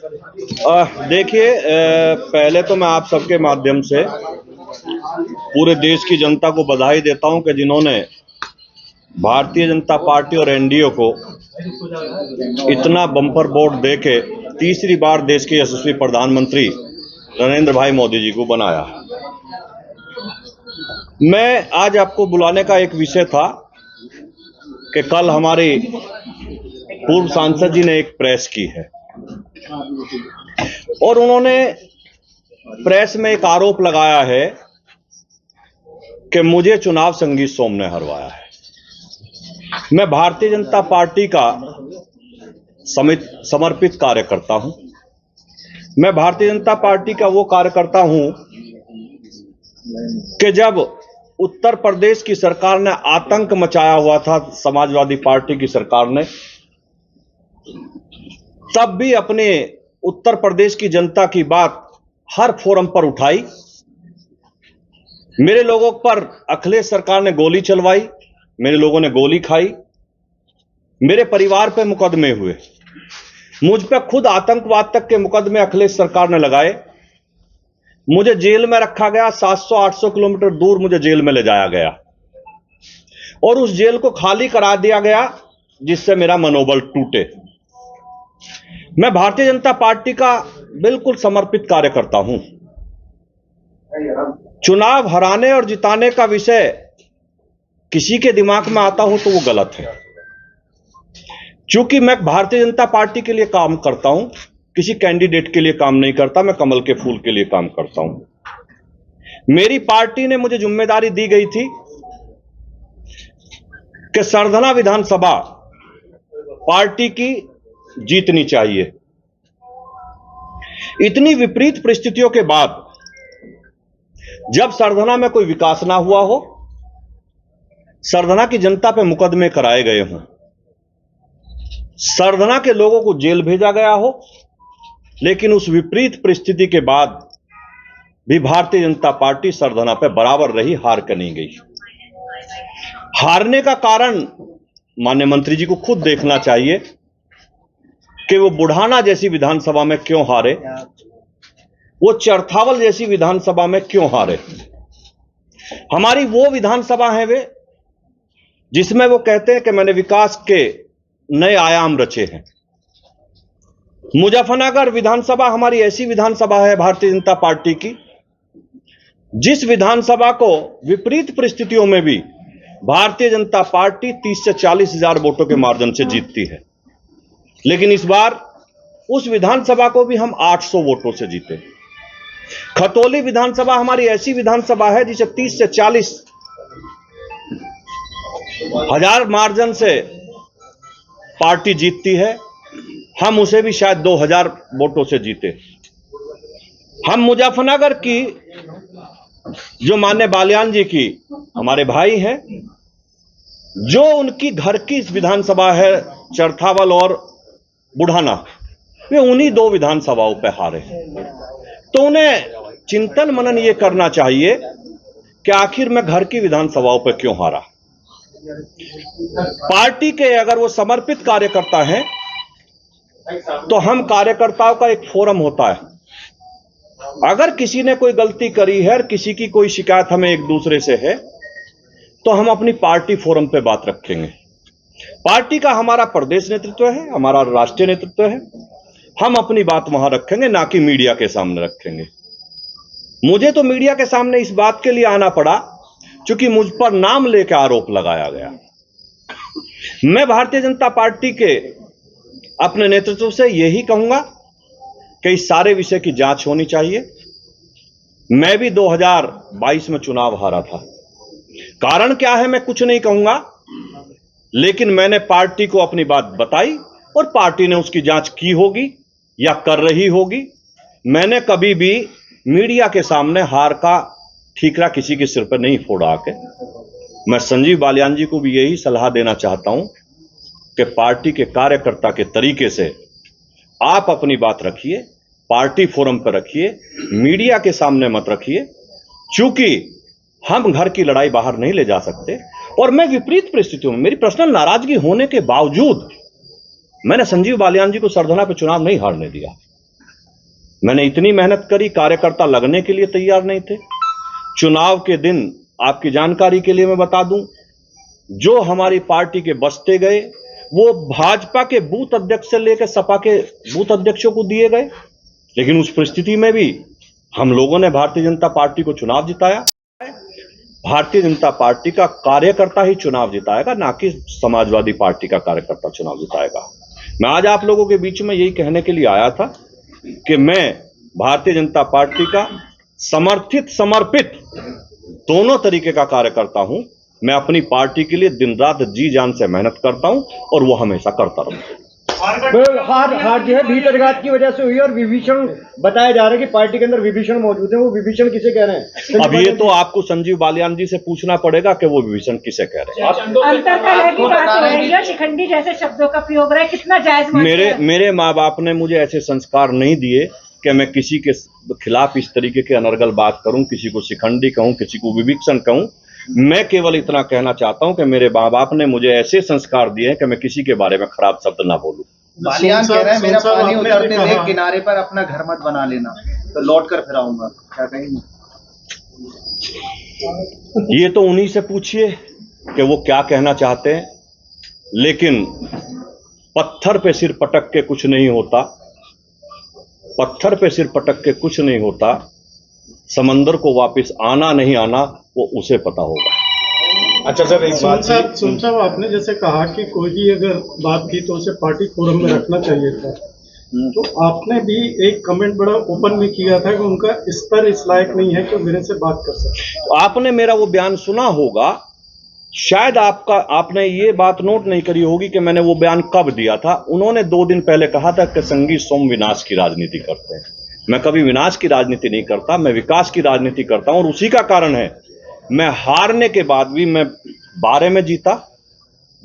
देखिए, पहले तो मैं आप सबके माध्यम से पूरे देश की जनता को बधाई देता हूं कि जिन्होंने भारतीय जनता पार्टी और एनडीए को इतना बम्पर वोट देके तीसरी बार देश के यशस्वी प्रधानमंत्री नरेंद्र भाई मोदी जी को बनाया। मैं आज आपको बुलाने का एक विषय था कि कल हमारे पूर्व सांसद जी ने एक प्रेस की है और उन्होंने प्रेस में एक आरोप लगाया है कि मुझे चुनाव संगीत सोम ने हरवाया है। मैं भारतीय जनता पार्टी का समर्पित कार्यकर्ता हूं। मैं भारतीय जनता पार्टी का वो कार्यकर्ता हूं कि जब उत्तर प्रदेश की सरकार ने आतंक मचाया हुआ था, समाजवादी पार्टी की सरकार ने, तब भी अपने उत्तर प्रदेश की जनता की बात हर फोरम पर उठाई। मेरे लोगों पर अखिलेश सरकार ने गोली चलवाई, मेरे लोगों ने गोली खाई, मेरे परिवार पे मुकदमे हुए, मुझ पे खुद आतंकवाद तक के मुकदमे अखिलेश सरकार ने लगाए। मुझे जेल में रखा गया, 700-800 किलोमीटर दूर मुझे जेल में ले जाया गया और उस जेल को खाली करा दिया गया जिससे मेरा मनोबल टूटे। मैं भारतीय जनता पार्टी का बिल्कुल समर्पित कार्यकर्ता हूं। चुनाव हराने और जिताने का विषय किसी के दिमाग में आता हो तो वो गलत है। चूंकि मैं भारतीय जनता पार्टी के लिए काम करता हूं, किसी कैंडिडेट के लिए काम नहीं करता, मैं कमल के फूल के लिए काम करता हूं। मेरी पार्टी ने मुझे जिम्मेदारी दी गई थी कि सरधना विधानसभा पार्टी की जीतनी चाहिए। इतनी विपरीत परिस्थितियों के बाद जब सरधना में कोई विकास ना हुआ हो, सरधना की जनता पे मुकदमे कराए गए हों, सरधना के लोगों को जेल भेजा गया हो, लेकिन उस विपरीत परिस्थिति के बाद भी भारतीय जनता पार्टी सरधना पे बराबर रही, हार कर नहीं गई। हारने का कारण माननीय मंत्री जी को खुद देखना चाहिए कि वो बुढ़ाना जैसी विधानसभा में क्यों हारे, वो चरथावल जैसी विधानसभा में क्यों हारे। हमारी वो विधानसभा है वे जिसमें वो कहते हैं कि मैंने विकास के नए आयाम रचे हैं। मुजफ्फरनगर विधानसभा हमारी ऐसी विधानसभा है भारतीय जनता पार्टी की, जिस विधानसभा को विपरीत परिस्थितियों में भी भारतीय जनता पार्टी 30 से 40 हजार वोटों के मार्जिन से जीतती है। लेकिन इस बार उस विधानसभा को भी हम 800 वोटों से जीते। खतौली विधानसभा हमारी ऐसी विधानसभा है जिसे 30 से 40 हजार मार्जिन से पार्टी जीतती है, हम उसे भी शायद 2000 वोटों से जीते। हम मुजफ्फरनगर की जो माननीय बालियान जी की हमारे भाई हैं, जो उनकी घर की विधानसभा है चरथावल और बुढ़ाना, वे उन्हीं दो विधानसभाओं पे हारे। तो उन्हें चिंतन मनन ये करना चाहिए कि आखिर मैं घर की विधानसभाओं पे क्यों हारा। पार्टी के अगर वो समर्पित कार्यकर्ता हैं तो हम कार्यकर्ताओं का एक फोरम होता है। अगर किसी ने कोई गलती करी है और किसी की कोई शिकायत हमें एक दूसरे से है तो हम अपनी पार्टी फोरम पे बात रखेंगे। पार्टी का हमारा प्रदेश नेतृत्व है, हमारा राष्ट्रीय नेतृत्व है, हम अपनी बात वहां रखेंगे, ना कि मीडिया के सामने रखेंगे। मुझे तो मीडिया के सामने इस बात के लिए आना पड़ा क्योंकि मुझ पर नाम लेकर आरोप लगाया गया। मैं भारतीय जनता पार्टी के अपने नेतृत्व से यही कहूंगा कि इस सारे विषय की जांच होनी चाहिए। मैं भी 2022 में चुनाव हारा था। कारण क्या है मैं कुछ नहीं कहूंगा, लेकिन मैंने पार्टी को अपनी बात बताई और पार्टी ने उसकी जांच की होगी या कर रही होगी। मैंने कभी भी मीडिया के सामने हार का ठीकरा किसी के सिर पर नहीं फोड़ा आके। मैं संजीव बालियान जी को भी यही सलाह देना चाहता हूं कि पार्टी के कार्यकर्ता के तरीके से आप अपनी बात रखिए, पार्टी फोरम पर रखिए, मीडिया के सामने मत रखिए, चूंकि हम घर की लड़ाई बाहर नहीं ले जा सकते। और मैं विपरीत परिस्थितियों में, मेरी पर्सनल नाराजगी होने के बावजूद मैंने संजीव बालियान जी को सरधना पे चुनाव नहीं हारने दिया। मैंने इतनी मेहनत करी, कार्यकर्ता लगने के लिए तैयार नहीं थे। चुनाव के दिन आपकी जानकारी के लिए मैं बता दूं, जो हमारी पार्टी के बचते गए वो भाजपा के बूथ अध्यक्ष से लेकर सपा के बूथ अध्यक्षों को दिए गए। लेकिन उस परिस्थिति में भी हम लोगों ने भारतीय जनता पार्टी को चुनाव जिताया। भारतीय जनता पार्टी का कार्यकर्ता ही चुनाव जिताएगा, ना कि समाजवादी पार्टी का कार्यकर्ता चुनाव जिताएगा। मैं आज आप लोगों के बीच में यही कहने के लिए आया था कि मैं भारतीय जनता पार्टी का समर्थित समर्पित दोनों तरीके का कार्यकर्ता हूं। मैं अपनी पार्टी के लिए दिन रात जी जान से मेहनत करता हूं और वो हमेशा करता रहूंगा। हार जो है भीतरघात की वजह से हुई और विभीषण बताया जा रहा है कि पार्टी के अंदर विभीषण मौजूद है। वो विभीषण किसे कह रहे हैं? अब ये तो आपको संजीव बालियान जी से पूछना पड़ेगा कि वो विभीषण किसे कह रहे हैं। अंतरकलह की बात हो रही है, शिखंडी जैसे शब्दों का प्रयोग रहा है, कितना जायज मानते हैं? मेरे माँ बाप ने मुझे ऐसे संस्कार नहीं दिए कि मैं किसी के खिलाफ इस तरीके के अनर्गल बात करूं, किसी को शिखंडी कहूं, किसी को विभीषण कहूं। मैं केवल इतना कहना चाहता हूं कि मेरे माँ बाप ने मुझे ऐसे संस्कार दिए हैं कि मैं किसी के बारे में खराब शब्द ना बोलूं। बालियान कह रहे हैं मेरा पानी उतरते देख किनारे पर अपना घर मत बना लेना, तो लौट कर फिर आऊंगा, क्या कहेंगे? ये तो उन्हीं से पूछिए कि वो क्या कहना चाहते हैं। लेकिन पत्थर पे सिर पटक के कुछ नहीं होता, पत्थर पे सिर पटक के कुछ नहीं होता। समंदर को वापस आना नहीं आना वो उसे पता होगा। अच्छा सर, एक बात सुन साहब, आपने जैसे कहा कि कोई भी अगर बात की तो उसे पार्टी फोरम में रखना चाहिए था, तो आपने भी एक कमेंट बड़ा ओपन में किया था कि उनका स्तर इस लायक नहीं है कि मेरे से बात कर सके। आपने मेरा वो बयान सुना होगा, शायद आपने ये बात नोट नहीं करी होगी कि मैंने वो बयान कब दिया था। उन्होंने 2 दिन पहले कहा था कि संगी सोम विनाश की राजनीति करते हैं। मैं कभी विनाश की राजनीति नहीं करता, मैं विकास की राजनीति करता हूं। और उसी का कारण है मैं हारने के बाद भी मैं 12 में जीता।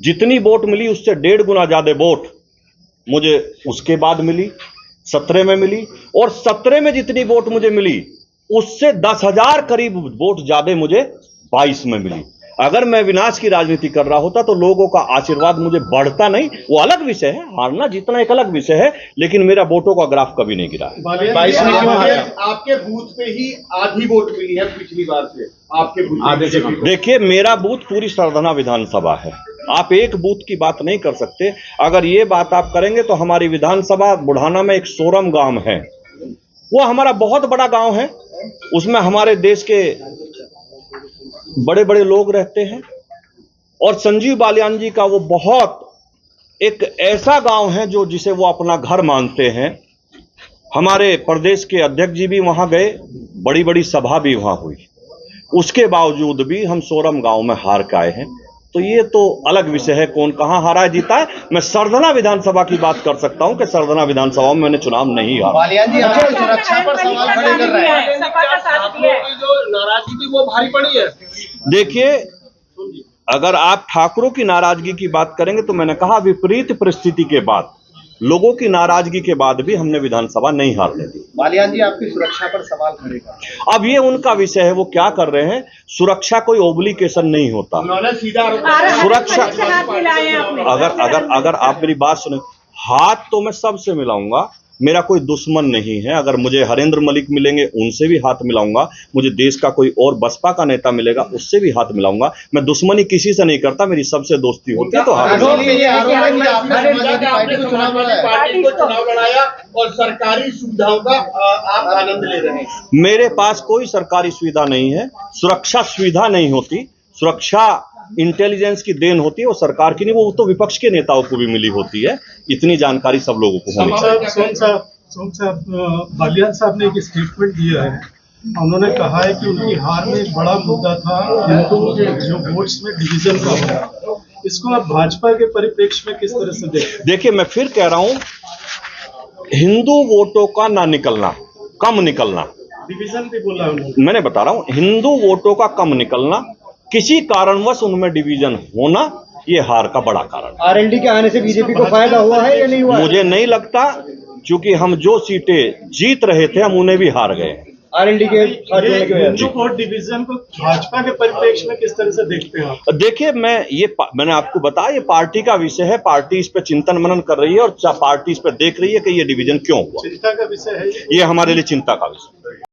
जितनी वोट मिली उससे 1.5 गुना ज्यादा वोट मुझे उसके बाद मिली, 17 में मिली। और 17 में जितनी वोट मुझे मिली उससे 10,000 करीब वोट ज्यादा मुझे 22 में मिली। अगर मैं विनाश की राजनीति कर रहा होता तो लोगों का आशीर्वाद मुझे बढ़ता नहीं। वो अलग विषय है, हारना जीतना एक अलग विषय है, लेकिन मेरा वोटों का ग्राफ कभी नहीं गिरा है। आपके बूथ पे ही आधी वोट मिली है पिछली बार से, आपके बूथ आधे से। देखिए, मेरा बूथ पूरी सरधना विधानसभा है, आप एक बूथ की बात नहीं कर सकते। अगर ये बात आप करेंगे तो हमारी विधानसभा बुढ़ाना में एक सोरम गांव है, वो हमारा बहुत बड़ा गांव है। उसमें हमारे देश के बड़े बड़े लोग रहते हैं। और संजीव बालियान जी का वो बहुत एक ऐसा गांव है जो जिसे वो अपना घर मानते हैं। हमारे प्रदेश के अध्यक्ष जी भी वहां गए, बड़ी बड़ी सभा भी वहां हुई। उसके बावजूद भी हम सोरम गांव में हार के आए हैं। तो ये तो अलग विषय है, कौन कहां हारा है जीता है। मैं सरधना विधानसभा की बात कर सकता हूं कि सरधना विधानसभा में मैंने चुनाव नहीं हारा। बालियान जी आपको सुरक्षा पर सवाल खड़े कर रहे हैं, जो नाराजगी थी वो भारी पड़ी है। देखिए, अगर आप ठाकुरों की नाराजगी की बात करेंगे तो मैंने कहा विपरीत परिस्थिति के बाद, लोगों की नाराजगी के बाद भी हमने विधानसभा नहीं हारने दी। बालियान जी आपकी सुरक्षा पर सवाल खड़े कर रहे हैं। अब ये उनका विषय है, वो क्या कर रहे हैं। सुरक्षा कोई ओब्लिगेशन नहीं होता। उन्होंने सीधा सुरक्षा अगर अगर आप मेरी बात सुने, हाथ तो मैं सबसे मिलाऊंगा, मेरा कोई दुश्मन नहीं है। अगर मुझे हरेंद्र मलिक मिलेंगे उनसे भी हाथ मिलाऊंगा, मुझे देश का कोई और बसपा का नेता मिलेगा उससे भी हाथ मिलाऊंगा। मैं दुश्मनी किसी से नहीं करता, मेरी सबसे दोस्ती होती है। तो पार्टी को चुनाव लड़ाया और सरकारी सुविधाओं का आप आनंद ले रहे हैं। मेरे पास कोई सरकारी सुविधा नहीं है, सुरक्षा सुविधा नहीं होती। सुरक्षा इंटेलिजेंस की देन होती है, वो सरकार की नहीं, वो तो विपक्ष के नेताओं को भी मिली होती है। इतनी जानकारी सब लोगों को होनी चाहिए। सोम साहब, बालियान साहब ने एक स्टेटमेंट दिया है। उन्होंने कहा है कि उनकी हार में एक बड़ा मुद्दा था हिंदुओं के जो वोट्स में डिवीजन का होना। इसको आप भाजपा के परिप्रेक्ष्य में किस तरह से देखते हैं? देखिए, मैं फिर कह रहा हूं, हिंदू वोटों का ना निकलना, कम निकलना, डिवीजन भी बोला उन्होंने। मैंने बता रहा हूं, हिंदू वोटों का कम निकलना, किसी कारणवश उनमें डिवीजन होना, ये हार का बड़ा कारण है। आरएलडी के आने से बीजेपी को फायदा हुआ है या नहीं हुआ? मुझे नहीं लगता, क्योंकि हम जो सीटें जीत रहे थे हम उन्हें भी हार गए। आरएलडी के साथ जोड़ने की वजह हिंदू से। वोट डिवीजन को भाजपा के परिप्रेक्ष्य में किस तरह से देखते हैं आप? देखिए मैंने आपको बताया, ये पार्टी का विषय है, पार्टी इस पे चिंतन मनन कर रही है और पार्टी इस पे देख रही है कि ये डिवीजन क्यों हुआ। चिंता का विषय है ये हमारे लिए चिंता का विषय।